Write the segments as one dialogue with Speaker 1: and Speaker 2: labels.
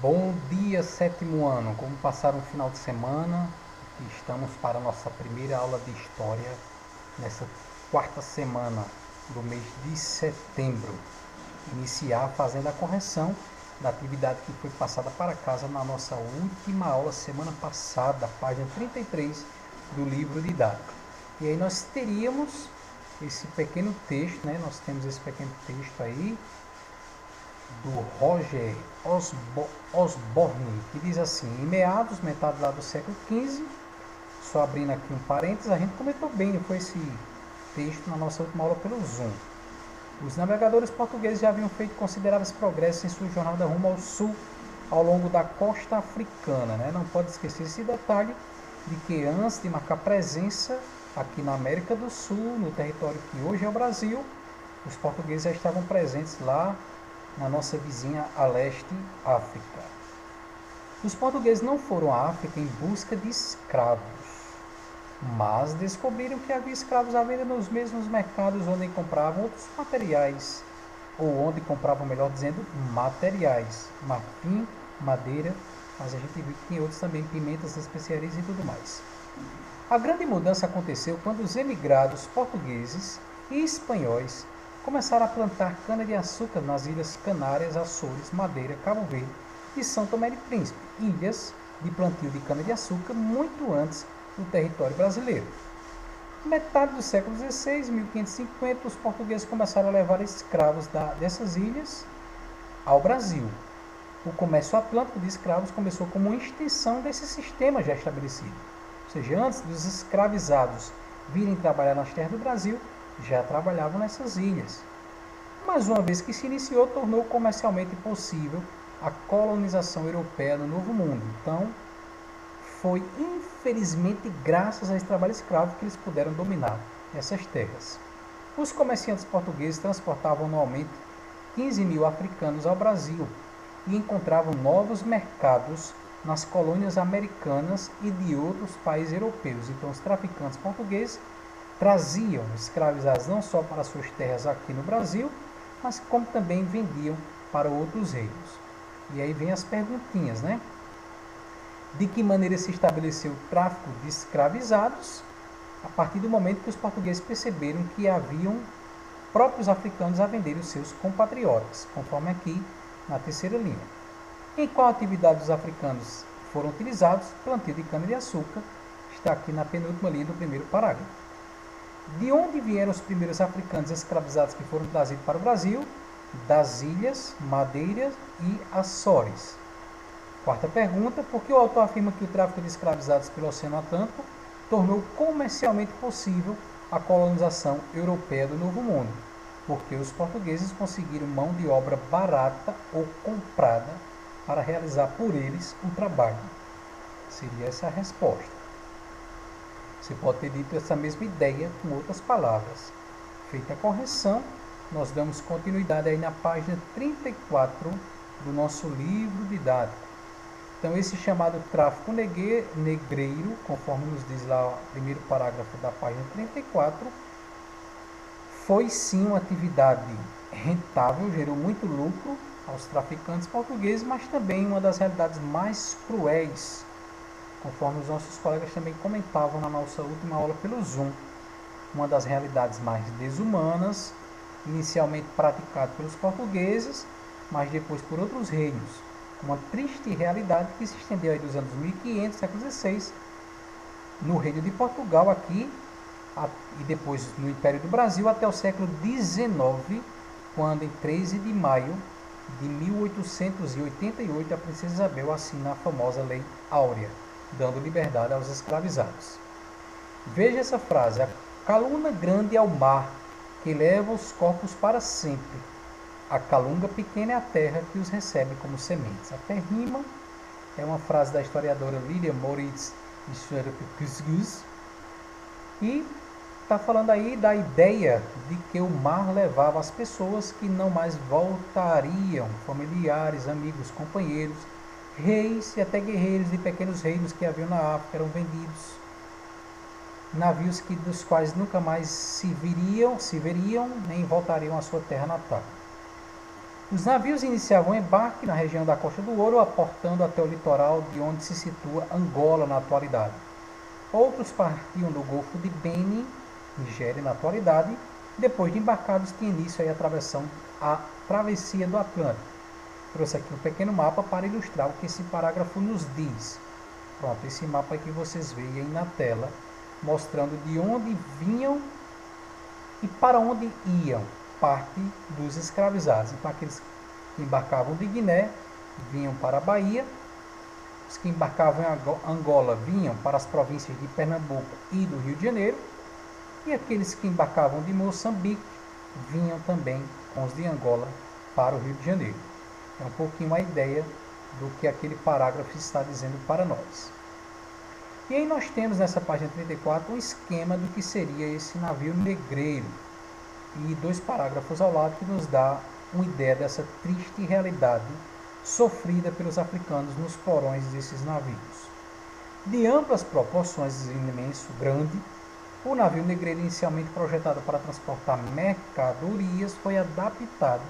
Speaker 1: Bom dia, sétimo ano. Como passaram o final de semana? Estamos para a nossa primeira aula de História nessa quarta semana do mês de setembro. Iniciar fazendo a correção da atividade que foi passada para casa na nossa última aula semana passada, página 33 do livro didático. E aí nós teríamos esse pequeno texto, né? Nós temos esse pequeno texto aí do Roger Osborne, que diz assim: em meados, metade lá do século XV, só abrindo aqui um parênteses, a gente comentou bem, foi esse texto na nossa última aula pelo Zoom. Os navegadores portugueses já haviam feito consideráveis progressos em sua jornada rumo ao sul, ao longo da costa africana, né? Não pode esquecer esse detalhe de que antes de marcar presença aqui na América do Sul, no território que hoje é o Brasil, os portugueses já estavam presentes lá na nossa vizinha a leste, África. Os portugueses não foram à África em busca de escravos, mas descobriram que havia escravos à venda nos mesmos mercados onde compravam outros materiais, ou onde compravam, melhor dizendo, materiais, marfim, madeira, mas a gente viu que tem outros também, pimentas, especiarias e tudo mais. A grande mudança aconteceu quando os emigrados portugueses e espanhóis começaram a plantar cana-de-açúcar nas ilhas Canárias, Açores, Madeira, Cabo Verde e São Tomé e Príncipe, ilhas de plantio de cana-de-açúcar muito antes do território brasileiro. Metade do século XVI, 1550, os portugueses começaram a levar escravos dessas ilhas ao Brasil. O comércio atlântico de escravos começou como uma extensão desse sistema já estabelecido. Ou seja, antes dos escravizados virem trabalhar nas terras do Brasil, já trabalhavam nessas ilhas. Mas uma vez que se iniciou, tornou comercialmente possível a colonização europeia no Novo Mundo. Então, foi infelizmente graças a esse trabalho escravo que eles puderam dominar essas terras. Os comerciantes portugueses transportavam anualmente 15 mil africanos ao Brasil e encontravam novos mercados nas colônias americanas e de outros países europeus. Então, os traficantes portugueses traziam escravizados não só para suas terras aqui no Brasil, mas como também vendiam para outros reinos. E aí vem as perguntinhas, né? De que maneira se estabeleceu o tráfico de escravizados? A partir do momento que os portugueses perceberam que haviam próprios africanos a vender os seus compatriotas, conforme aqui na terceira linha. Em qual atividade os africanos foram utilizados? Plantio de cana-de-açúcar, está aqui na penúltima linha do primeiro parágrafo. De onde vieram os primeiros africanos escravizados que foram trazidos para o Brasil? Das ilhas Madeira e Açores. Quarta pergunta: por que o autor afirma que o tráfico de escravizados pelo Oceano Atlântico tornou comercialmente possível a colonização europeia do Novo Mundo? Porque os portugueses conseguiram mão de obra barata ou comprada para realizar por eles um trabalho. Seria essa a resposta. Você pode ter dito essa mesma ideia com outras palavras. Feita a correção, nós damos continuidade aí na página 34 do nosso livro didático. Então, esse chamado tráfico negreiro, conforme nos diz lá o primeiro parágrafo da página 34, foi sim uma atividade rentável, gerou muito lucro aos traficantes portugueses, mas também uma das realidades mais cruéis, conforme os nossos colegas também comentavam na nossa última aula pelo Zoom. Uma das realidades mais desumanas, inicialmente praticada pelos portugueses, mas depois por outros reinos. Uma triste realidade que se estendeu aí dos anos 1500, século XVI, no reino de Portugal aqui, e depois no Império do Brasil, até o século XIX, quando em 13 de maio de 1888 a princesa Isabel assina a famosa Lei Áurea, dando liberdade aos escravizados. Veja essa frase: a calúnia grande é o mar, que leva os corpos para sempre. A calunga pequena é a terra que os recebe como sementes. Até rima, é uma frase da historiadora Lilian Moritz e está falando aí da ideia de que o mar levava as pessoas que não mais voltariam, familiares, amigos, companheiros, reis e até guerreiros de pequenos reinos que haviam na África eram vendidos navios dos quais nunca mais se veriam nem voltariam à sua terra natal. Os navios iniciavam o embarque na região da Costa do Ouro, aportando até o litoral de onde se situa Angola na atualidade. Outros partiam do Golfo de Benin, Nigéria na atualidade. Depois de embarcados, tinha início a travessia do Atlântico. Trouxe aqui um pequeno mapa para ilustrar o que esse parágrafo nos diz. Pronto, esse mapa que vocês veem aí na tela, mostrando de onde vinham e para onde iam parte dos escravizados. Então, aqueles que embarcavam de Guiné vinham para a Bahia, os que embarcavam em Angola vinham para as províncias de Pernambuco e do Rio de Janeiro, e aqueles que embarcavam de Moçambique vinham também com os de Angola para o Rio de Janeiro. É um pouquinho a ideia do que aquele parágrafo está dizendo para nós. E aí nós temos nessa página 34 um esquema do que seria esse navio negreiro e 2 parágrafos ao lado que nos dá uma ideia dessa triste realidade sofrida pelos africanos nos porões desses navios. De amplas proporções, imenso, grande, o navio negreiro, inicialmente projetado para transportar mercadorias, foi adaptado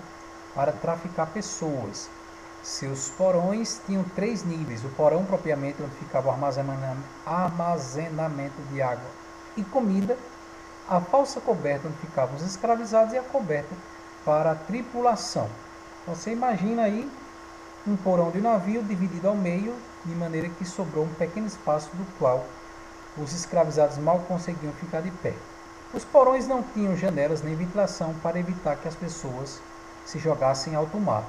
Speaker 1: para traficar pessoas. Seus porões tinham 3 níveis: o porão propriamente, onde ficava o armazenamento de água e comida, a falsa coberta, onde ficavam os escravizados, e a coberta para a tripulação. Você imagina aí um porão de navio dividido ao meio, de maneira que sobrou um pequeno espaço do qual os escravizados mal conseguiam ficar de pé. Os porões não tinham janelas nem ventilação para evitar que as pessoas se jogassem em alto mar.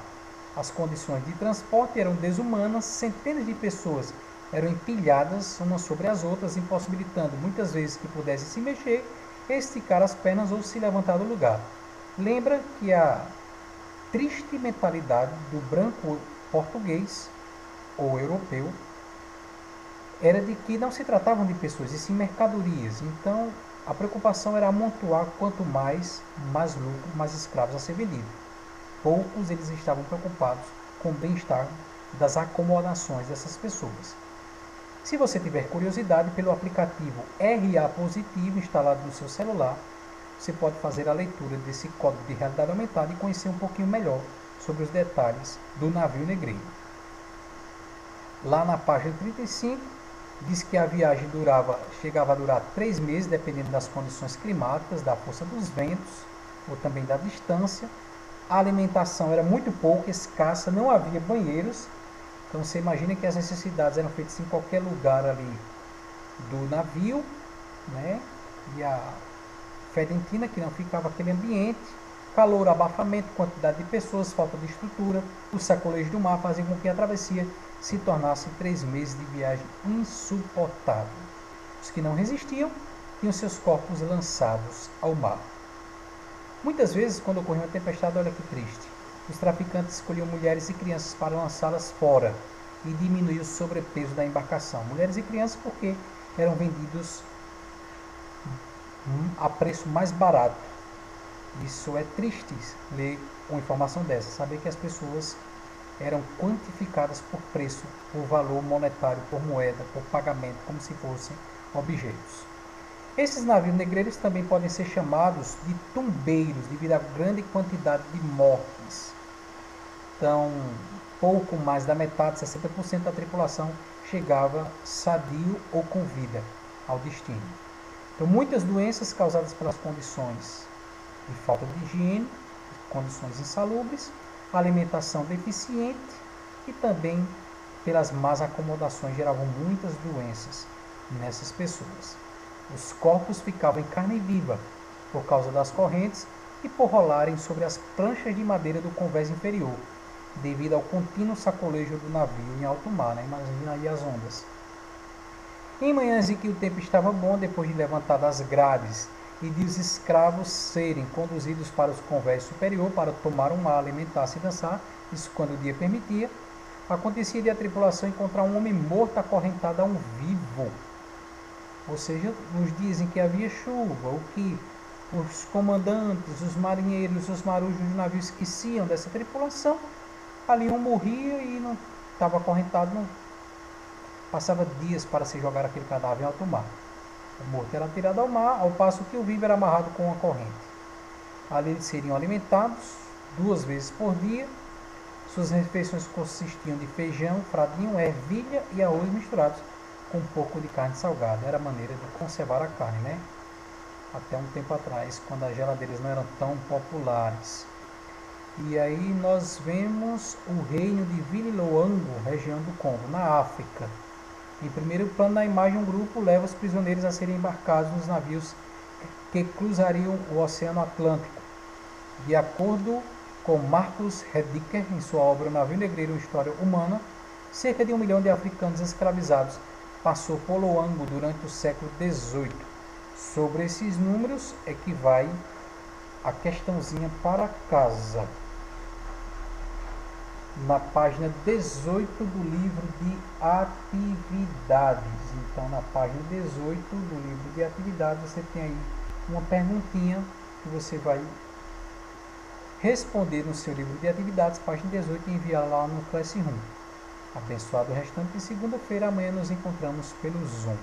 Speaker 1: As condições de transporte eram desumanas, centenas de pessoas eram empilhadas umas sobre as outras, impossibilitando muitas vezes que pudessem se mexer, esticar as pernas ou se levantar do lugar. Lembra que a triste mentalidade do branco português ou europeu era de que não se tratavam de pessoas, e sim mercadorias. Então, a preocupação era amontoar quanto mais lucro, mais escravos a ser vendido. Poucos eles estavam preocupados com o bem-estar das acomodações dessas pessoas. Se você tiver curiosidade, pelo aplicativo RA Positivo instalado no seu celular, você pode fazer a leitura desse código de realidade aumentada e conhecer um pouquinho melhor sobre os detalhes do navio negreiro. Lá na página 35, diz que a viagem chegava a durar 3 meses, dependendo das condições climáticas, da força dos ventos ou também da distância. A alimentação era muito pouca, escassa, não havia banheiros. Então você imagina que as necessidades eram feitas em qualquer lugar ali do navio, né? E a fedentina, que não ficava aquele ambiente, calor, abafamento, quantidade de pessoas, falta de estrutura, o sacolejo do mar faziam com que a travessia se tornasse 3 meses de viagem insuportável. Os que não resistiam tinham seus corpos lançados ao mar. Muitas vezes, quando ocorria uma tempestade, olha que triste, os traficantes escolhiam mulheres e crianças para lançá-las fora e diminuir o sobrepeso da embarcação. Mulheres e crianças porque eram vendidos a preço mais barato. Isso é triste ler uma informação dessa, saber que as pessoas eram quantificadas por preço, por valor monetário, por moeda, por pagamento, como se fossem objetos. Esses navios negreiros também podem ser chamados de tumbeiros, devido à grande quantidade de mortes. Então, pouco mais da metade, 60% da tripulação, chegava sadio ou com vida ao destino. Então, muitas doenças causadas pelas condições de falta de higiene, condições insalubres, alimentação deficiente e também pelas más acomodações geravam muitas doenças nessas pessoas. Os corpos ficavam em carne viva por causa das correntes e por rolarem sobre as pranchas de madeira do convés inferior, devido ao contínuo sacolejo do navio em alto mar, né? Imagina aí as ondas. Em manhãs em que o tempo estava bom, depois de levantar das grades e de os escravos serem conduzidos para os convés superior para tomar um mar, alimentar-se e dançar, isso quando o dia permitia, acontecia de a tripulação encontrar um homem morto acorrentado a um vivo. Ou seja, nos dias em que havia chuva, o que os comandantes, os marinheiros, os marujos do navio esqueciam dessa tripulação, ali um morria e não estava acorrentado, não passava dias para se jogar aquele cadáver em alto mar. O morto era tirado ao mar, ao passo que o vivo era amarrado com uma corrente. Ali eles seriam alimentados 2 vezes por dia. Suas refeições consistiam de feijão, fradinho, ervilha e arroz misturados com um pouco de carne salgada. Era a maneira de conservar a carne, né? Até um tempo atrás, quando as geladeiras não eram tão populares. E aí nós vemos o reino de Vililoango, região do Congo, na África. Em primeiro plano, na imagem, um grupo leva os prisioneiros a serem embarcados nos navios que cruzariam o Oceano Atlântico. De acordo com Marcus Rediker, em sua obra O Navio Negreiro, uma História Humana, cerca de 1 milhão de africanos escravizados passou por Luango durante o século XVIII. Sobre esses números é que vai a questãozinha para casa. Na página 18 do livro de atividades. Então, na página 18 do livro de atividades, você tem aí uma perguntinha que você vai responder no seu livro de atividades, página 18, e enviar lá no Classroom. Abençoado o restante de segunda-feira. Amanhã nos encontramos pelo Zoom.